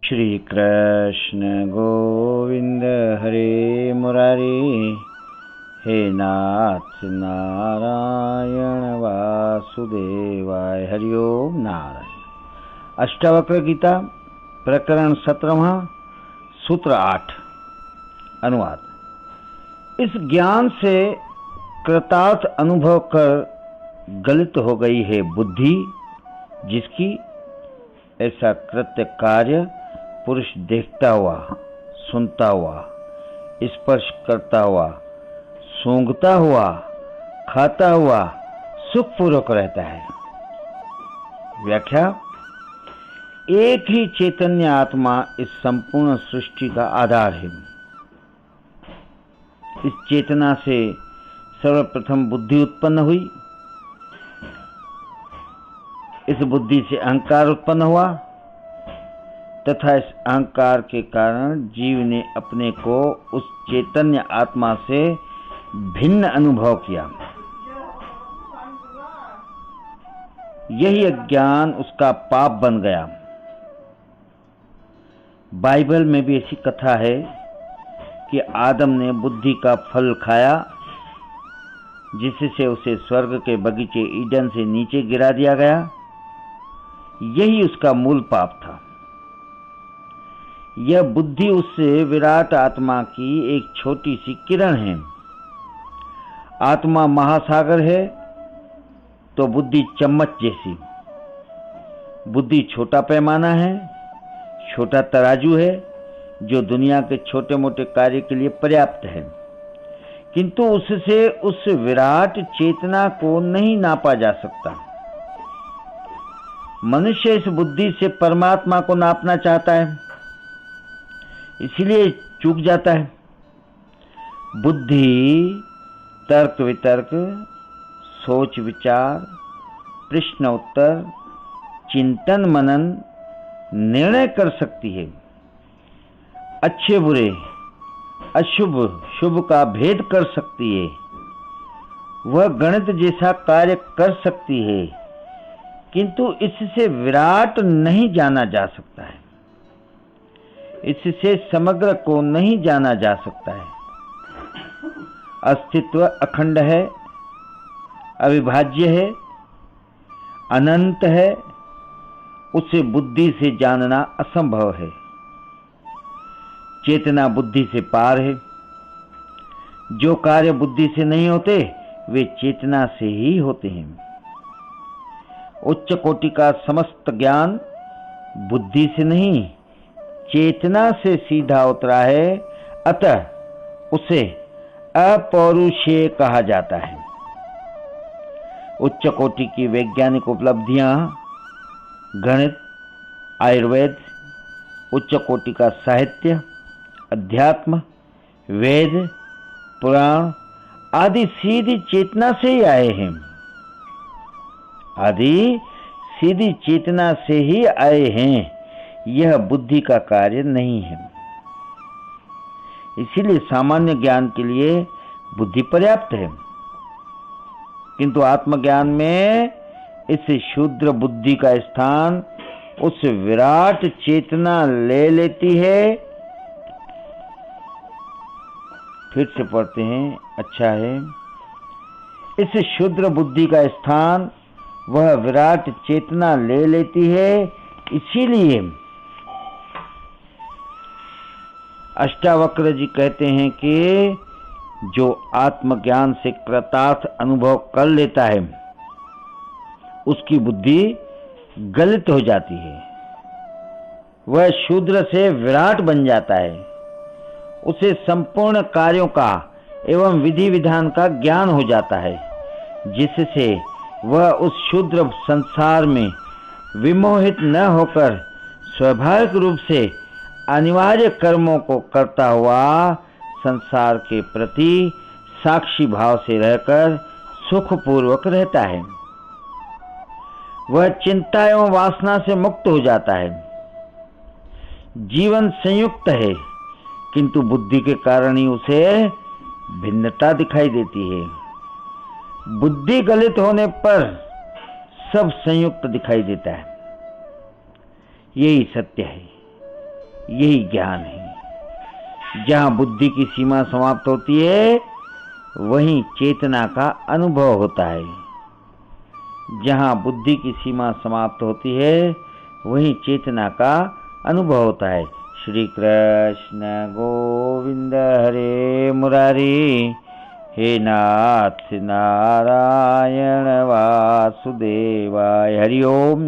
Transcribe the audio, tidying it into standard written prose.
श्री कृष्ण गोविंद हरे मुरारी, हे नाथ नारायण वासुदेवाय। हरि ओम नारायण। अष्टावक्र गीता प्रकरण 17, सूत्र 8। अनुवाद। इस ज्ञान से कृतार्थ अनुभव कर गलित हो गई है बुद्धि, जिसकी ऐसा कृत्य कार्य पुरुष देखता हुआ, सुनता हुआ, स्पर्श करता हुआ, सूंघता हुआ, खाता हुआ सुखपूर्वक रहता है। व्याख्या। एक ही चैतन्य आत्मा इस संपूर्ण सृष्टि का आधार है। इस चेतना से सर्वप्रथम बुद्धि उत्पन्न हुई। इस बुद्धि से अहंकार उत्पन्न हुआ तथा इस अहंकार के कारण जीव ने अपने को उस चैतन्य आत्मा से भिन्न अनुभव किया। यही अज्ञान उसका पाप बन गया। बाइबल में भी ऐसी कथा है कि आदम ने बुद्धि का फल खाया, जिससे उसे स्वर्ग के बगीचे ईडन से नीचे गिरा दिया गया। यही उसका मूल पाप था। यह बुद्धि उससे विराट आत्मा की एक छोटी सी किरण है। आत्मा महासागर है तो बुद्धि चम्मच जैसी। बुद्धि छोटा पैमाना है, छोटा तराजू है, जो दुनिया के छोटे मोटे कार्य के लिए पर्याप्त है, किंतु उससे उस विराट चेतना को नहीं नापा जा सकता। मनुष्य इस बुद्धि से परमात्मा को नापना चाहता है, इसीलिए चूक जाता है। बुद्धि तर्क वितर्क, सोच विचार, प्रश्न उत्तर, चिंतन मनन, निर्णय कर सकती है। अच्छे बुरे, अशुभ शुभ का भेद कर सकती है। वह गणित जैसा कार्य कर सकती है, किंतु इससे विराट नहीं जाना जा सकता है। इससे समग्र को नहीं जाना जा सकता है। अस्तित्व अखंड है, अविभाज्य है, अनंत है। उसे बुद्धि से जानना असंभव है। चेतना बुद्धि से पार है। जो कार्य बुद्धि से नहीं होते, वे चेतना से ही होते हैं। उच्च कोटि का समस्त ज्ञान बुद्धि से नहीं, चेतना से सीधा उतरा है। अतः उसे अपौरुषेय कहा जाता है। उच्च कोटि की वैज्ञानिक उपलब्धियां, गणित, आयुर्वेद, उच्च कोटि का साहित्य, अध्यात्म, वेद, पुराण आदि सीधी चेतना से ही आए हैं। आदि सीधी चेतना से ही आए हैं। यह बुद्धि का कार्य नहीं है। इसीलिए सामान्य ज्ञान के लिए बुद्धि पर्याप्त है, किंतु आत्मज्ञान में इस शूद्र बुद्धि का स्थान उस विराट चेतना ले लेती है। फिर से पढ़ते हैं, अच्छा है। इस शूद्र बुद्धि का स्थान वह विराट चेतना ले लेती है। इसीलिए अष्टावक्र जी कहते हैं कि जो आत्मज्ञान से कृतार्थ अनुभव कर लेता है, उसकी बुद्धि गलित हो जाती है। वह शूद्र से विराट बन जाता है। उसे संपूर्ण कार्यों का एवं विधि विधान का ज्ञान हो जाता है, जिससे वह उस शूद्र संसार में विमोहित न होकर स्वाभाविक रूप से अनिवार्य कर्मों को करता हुआ संसार के प्रति साक्षी भाव से रहकर सुखपूर्वक रहता है। वह चिंता एवं वासना से मुक्त हो जाता है। जीवन संयुक्त है, किंतु बुद्धि के कारण ही उसे भिन्नता दिखाई देती है। बुद्धि गलित होने पर सब संयुक्त दिखाई देता है। यही सत्य है। यही ज्ञान है। जहाँ बुद्धि की सीमा समाप्त होती है वहीं चेतना का अनुभव होता है। जहाँ बुद्धि की सीमा समाप्त होती है वहीं चेतना का अनुभव होता है। श्री कृष्ण गोविंद हरे मुरारी, हे नाथ नारायण वासुदेवाय। हरि ओम।